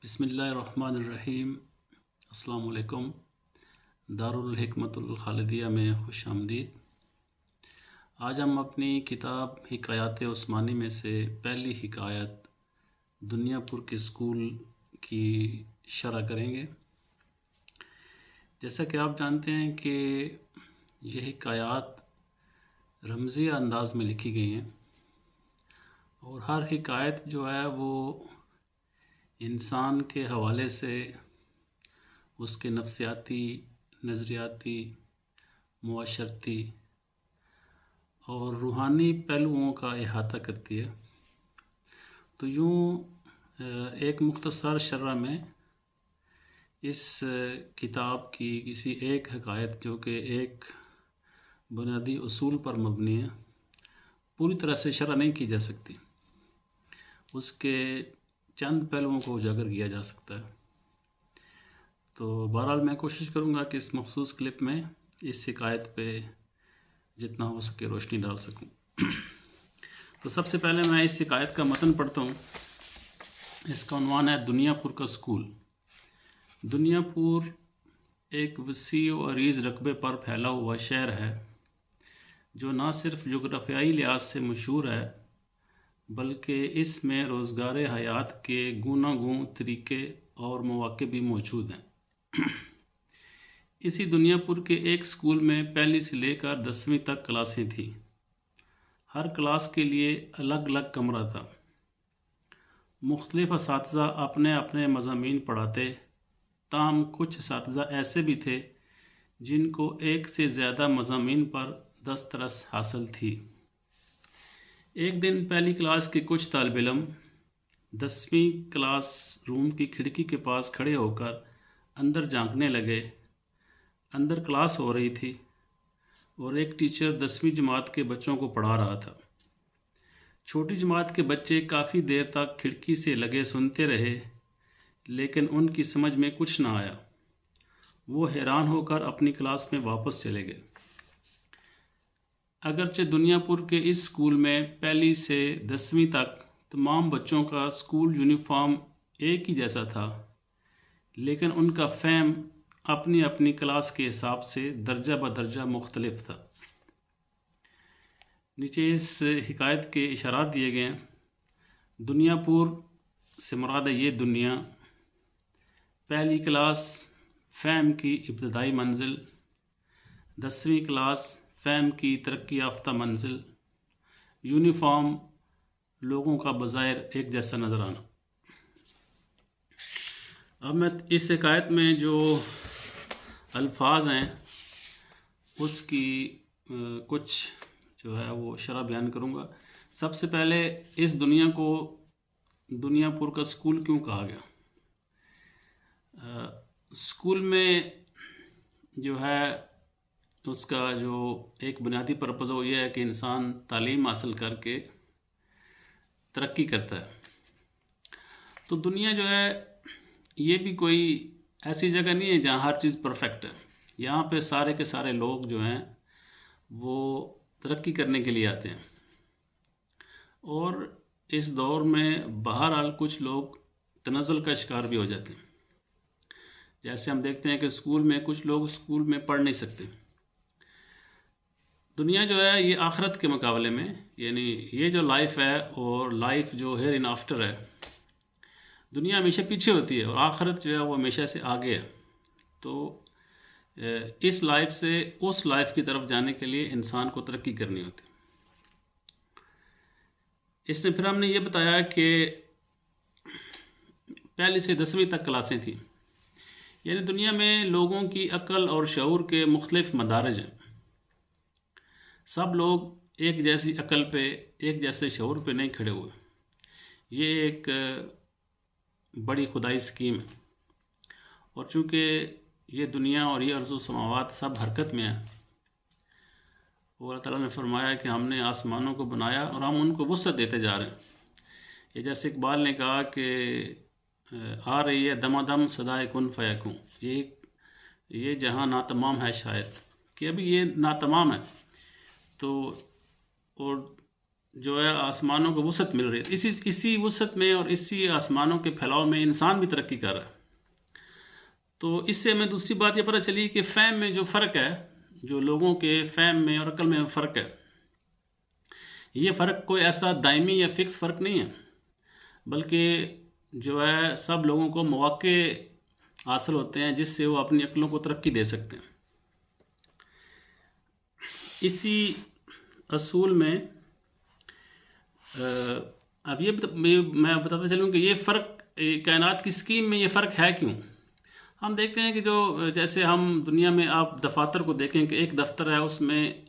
बिस्मिल्लाहिर्रहमानिर्रहीम। अस्सलाम वालेकुम। दारुल हिकमतुल खालिदिया में खुश आमदीद। आज हम अपनी किताब हिकायत उस्मानी में से पहली हिकायत दुनियापुर के स्कूल की शरह करेंगे। जैसा कि आप जानते हैं कि यह हिकायत रमज़ी अंदाज में लिखी गई हैं और हर हिकायत जो है वो इंसान के हवाले से उसके नफ्सियाती, नज़रियाती, मुआशरती और रूहानी पहलुओं का अहाता करती है। तो यूँ एक मुख्तसर शरह में इस किताब की किसी एक हकायत जो कि एक बुनियादी उसूल पर मबनी है, पूरी तरह से शरह नहीं की जा सकती। उसके चंद पहलुओं को उजागर किया जा सकता है। तो बहरहाल मैं कोशिश करूँगा कि इस मखसूस क्लिप में इस शिकायत पे जितना हो सके रोशनी डाल सकूँ। तो सबसे पहले मैं इस शिकायत का मतन पढ़ता हूँ। इसका उन्वान है दुनियापुर का स्कूल। दुनियापुर एक वसी और अरीज़ रकबे पर फैला हुआ शहर है जो ना सिर्फ जोग्राफियाई लिहाज से मशहूर है बल्कि इसमें रोज़गार हयात के गूनागून तरीक़े और मौक़े भी मौजूद हैं। इसी दुनियापुर के एक स्कूल में पहली से लेकर 10वीं तक क्लासें थीं। हर क्लास के लिए अलग अलग कमरा था। मुख्तलिफ असातिज़ा अपने अपने मज़ामीन पढ़ाते, ताहम कुछ असातिज़ा ऐसे भी थे जिनको एक से ज़्यादा मज़ामीन पर दस्तरस हासिल थी। एक दिन पहली क्लास के कुछ तालिब इल्म 10वीं क्लास रूम की खिड़की के पास खड़े होकर अंदर झांकने लगे। अंदर क्लास हो रही थी और एक टीचर 10वीं जमात के बच्चों को पढ़ा रहा था। छोटी जमात के बच्चे काफ़ी देर तक खिड़की से लगे सुनते रहे, लेकिन उनकी समझ में कुछ ना आया। वो हैरान होकर अपनी क्लास में वापस चले गए। अगरचे दुनियापुर के इस स्कूल में पहली से 10वीं तक तमाम बच्चों का स्कूल यूनिफॉर्म एक ही जैसा था, लेकिन उनका फ़हम अपनी अपनी क्लास के हिसाब से दर्जा बदर्जा मुख्तलिफ था। नीचे इस हिकायत के इशारात दिए गए हैं। दुनियापुर से मुराद ये दुनिया, पहली क्लास फ़हम की इब्तदाई मंजिल, 10वीं क्लास फ़हम की तरक्की याफ्ता मंजिल, यूनिफॉर्म लोगों का बज़ाहिर एक जैसा नज़र आना। अब मैं इस शिकायत में जो अल्फाज हैं उसकी कुछ जो है वो शरह बयान करूँगा। सबसे पहले इस दुनिया को दुनियापुर का स्कूल क्यों कहा गया। स्कूल में जो है उसका जो एक बुनियादी पर्पज़ वो ये है कि इंसान तालीम हासिल करके तरक्की करता है। तो दुनिया जो है ये भी कोई ऐसी जगह नहीं है जहाँ हर चीज़ परफेक्ट है। यहाँ पे सारे के सारे लोग जो हैं वो तरक्की करने के लिए आते हैं और इस दौर में बहरहाल कुछ लोग तनज़्ज़ुल का शिकार भी हो जाते हैं। जैसे हम देखते हैं कि स्कूल में कुछ लोग स्कूल में पढ़ नहीं सकते। दुनिया जो है ये आखिरत के मुकाबले में, यानी ये जो लाइफ है और लाइफ जो हेयर इन आफ्टर है, दुनिया हमेशा पीछे होती है और आखिरत जो है वो हमेशा से आगे है। तो इस लाइफ से उस लाइफ की तरफ जाने के लिए इंसान को तरक्की करनी होती है। इसमें फिर हमने ये बताया कि पहली से 10वीं तक क्लासें थी, यानी दुनिया में लोगों की अक्ल और शऊर के मुख्तलिफ मदारज हैं। सब लोग एक जैसी अक्ल पे, एक जैसे शऊर पे नहीं खड़े हुए। ये एक बड़ी खुदाई स्कीम है और चूँकि ये दुनिया और ये अर्ज़ समावात सब हरकत में है, अल्लाह ताला ने फरमाया कि हमने आसमानों को बनाया और हम उनको वुसअत देते जा रहे हैं। ये जैसे इकबाल ने कहा कि आ रही है दमादम सदाए कुन फ़यकुन, ये जहाँ नातमाम है शायद कि अभी ये नातमाम है। तो और जो है आसमानों को वसअत मिल रही है। इसी वसअत में और इसी आसमानों के फैलाव में इंसान भी तरक्की कर रहा है। तो इससे हमें दूसरी बात ये पता चली कि फ़हम में जो फ़र्क है, जो लोगों के फ़हम में और अक्ल में फ़र्क है, ये फ़र्क कोई ऐसा दायमी या फ़िक्स फ़र्क नहीं है, बल्कि जो है सब लोगों को मौक़े हासिल होते हैं जिससे वो अपनी अक्लों को तरक्की दे सकते हैं। इसी असूल में अब मैं बताता चलूँ कि ये फ़र्क कायनात की स्कीम में ये फ़र्क है क्यों। हम देखते हैं कि जो जैसे हम दुनिया में आप दफातर को देखें कि एक दफ्तर है, उसमें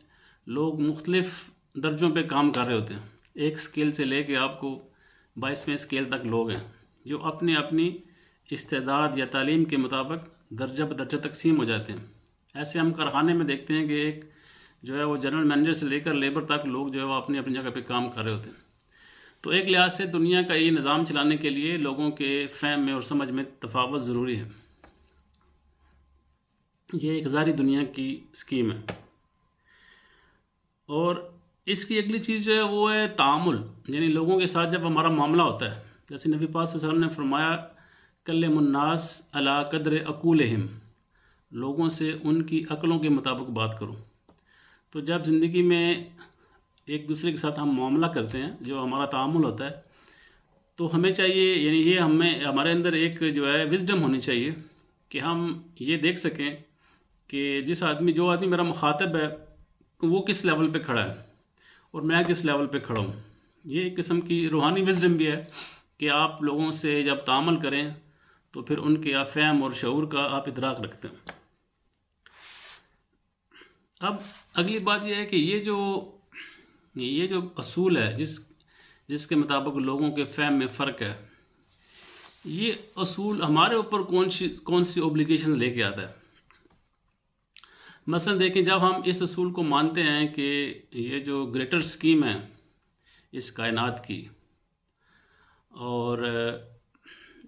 लोग मुख्तलिफ़ दर्जों पे काम कर रहे होते हैं। एक स्केल से लेके आपको 22वें स्केल तक लोग हैं जो अपनी अपनी इस्तेदाद या तालीम के मुताबिक दर्जा बदर्जा तकसीम हो जाते हैं। ऐसे हम कारखाने में देखते हैं कि एक जो है वो जनरल मैनेजर से लेकर लेबर तक लोग जो है वो अपनी अपनी जगह पे काम कर रहे होते हैं। तो एक लिहाज से दुनिया का ये निज़ाम चलाने के लिए लोगों के फ़हम में और समझ में तफावत ज़रूरी है। ये एक ज़ारी दुनिया की स्कीम है। और इसकी अगली चीज़ जो है वो है तामुल, यानी लोगों के साथ जब हमारा मामला होता है, जैसे नबी पाक सल्लल्लाहु अलैहि वसल्लम ने फरमाया कल्लिमुन्नास अला कद्र अकूलिहिम, लोगों से उनकी अक्लों के मुताबिक बात करो। तो जब ज़िंदगी में एक दूसरे के साथ हम मामला करते हैं, जो हमारा तामुल होता है, तो हमें चाहिए, यानी ये हमारे अंदर एक जो है विज़डम होनी चाहिए कि हम ये देख सकें कि जो आदमी मेरा मुखातब है वो किस लेवल पे खड़ा है और मैं किस लेवल पे खड़ा हूँ। ये एक किस्म की रूहानी विज़डम भी है कि आप लोगों से जब तामल करें तो फिर उनके आप फ़हम और शऊर का आप इदराक रखते हैं। अब अगली बात यह है कि ये जो असूल है जिसके मुताबिक लोगों के फ़हम में फ़र्क है, ये असूल हमारे ऊपर कौन सी ओब्लिगेशन लेके आता है। मसलन देखें, जब हम इस असूल को मानते हैं कि ये जो ग्रेटर स्कीम है इस कायनात की, और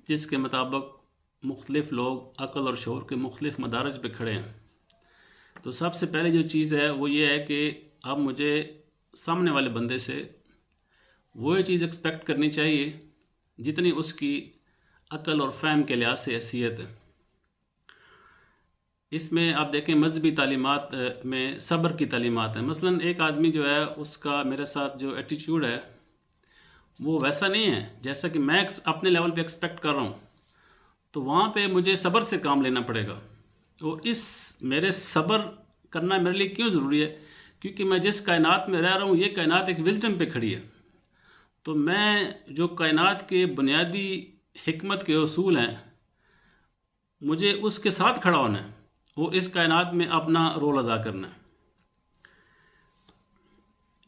जिसके मुताबिक मुख्तलिफ़ लोग अक़ल और शऊर के मुख्तलिफ़ मदारज पे खड़े हैं, तो सबसे पहले जो चीज़ है वो ये है कि अब मुझे सामने वाले बंदे से वो चीज़ एक्सपेक्ट करनी चाहिए जितनी उसकी अक़ल और फ़हम के लिहाज से हैसियत है। इसमें आप देखें मजहबी तालीमात में सब्र की तालीमात है। मसलन एक आदमी जो है उसका मेरे साथ जो एटीट्यूड है वो वैसा नहीं है जैसा कि मैं अपने लेवल पे एक्सपेक्ट कर रहा हूँ, तो वहाँ पे मुझे सब्र से काम लेना पड़ेगा। तो मेरे सब्र करना मेरे लिए क्यों ज़रूरी है, क्योंकि मैं जिस कायनात में रह रहा हूँ ये कायनात एक विज़डम पे खड़ी है। तो मैं जो कायनात के बुनियादी हिकमत के उसूल हैं मुझे उसके साथ खड़ा होना है और इस कायनात में अपना रोल अदा करना है।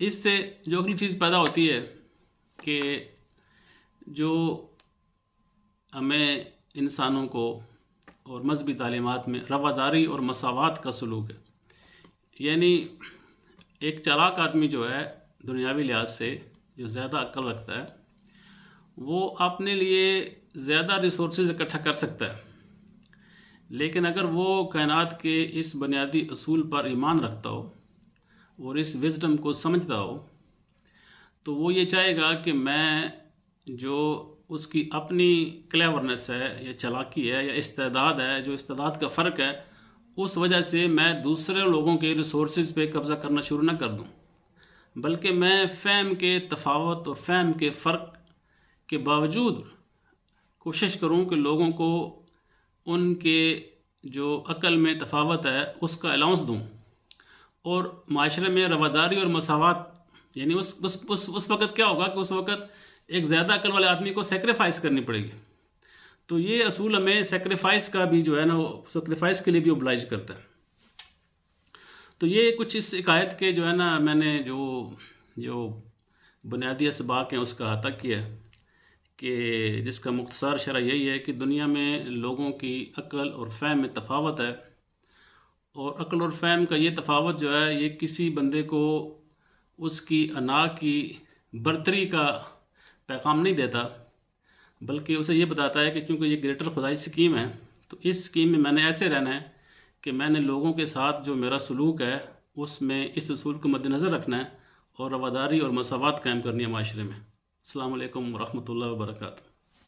इससे जो अगली चीज़ पैदा होती है कि जो हमें इंसानों को और मजहबी तालीमात में रवादारी और मसावात का सलूक है, यानी एक चालाक आदमी जो है दुनियावी लिहाज से जो ज़्यादा अक्ल रखता है वो अपने लिए ज़्यादा रिसोर्सेज इकट्ठा कर सकता है, लेकिन अगर वो कायनात के इस बुनियादी असूल पर ईमान रखता हो और इस विज़डम को समझता हो तो वो ये चाहेगा कि मैं जो उसकी अपनी क्लेवरनेस है या चालाकी है या इस्तेदाद है, जो इस्तेदाद का फ़र्क है, उस वजह से मैं दूसरे लोगों के रिसोर्सेज पे कब्ज़ा करना शुरू ना कर दूं, बल्कि मैं फ़हम के तफावत और फ़हम के फ़र्क के बावजूद कोशिश करूं कि लोगों को उनके जो अक़ल में तफावत है उसका अलाउंस दूं और माशरे में रवादारी और मसावत, यानी उस वक़्त क्या होगा कि उस वक़्त एक ज़्यादा अक़ल वाले आदमी को सेक्रीफाइस करनी पड़ेगी। तो ये असूल हमें सेक्रीफाइस का भी जो है ना, वो सेक्रीफाइस के लिए भी ओब्लाइज करता है। तो ये कुछ इस हिकायत के जो है ना मैंने जो बुनियादी असबाक हैं उसका अहाता किया है कि जिसका मुख्तसर शरह यही है कि दुनिया में लोगों की अक़ल और फ़हम में तफावत है, और अक़ल और फ़हम का ये तफावत जो है ये किसी बंदे को उसकी अना की बरतरी का पैगाम नहीं देता, बल्कि उसे ये बताता है कि चूँकि ये ग्रेटर खुदाई स्कीम है तो इस स्कीम में मैंने ऐसे रहना है कि मैंने लोगों के साथ जो मेरा सलूक है उसमें इस असूल को मद्देनज़र रखना है और रवादारी और मसावत कायम करनी है माशरे में। अस्सलाम वालेकुम रहमतुल्लाहि व बरकातहू।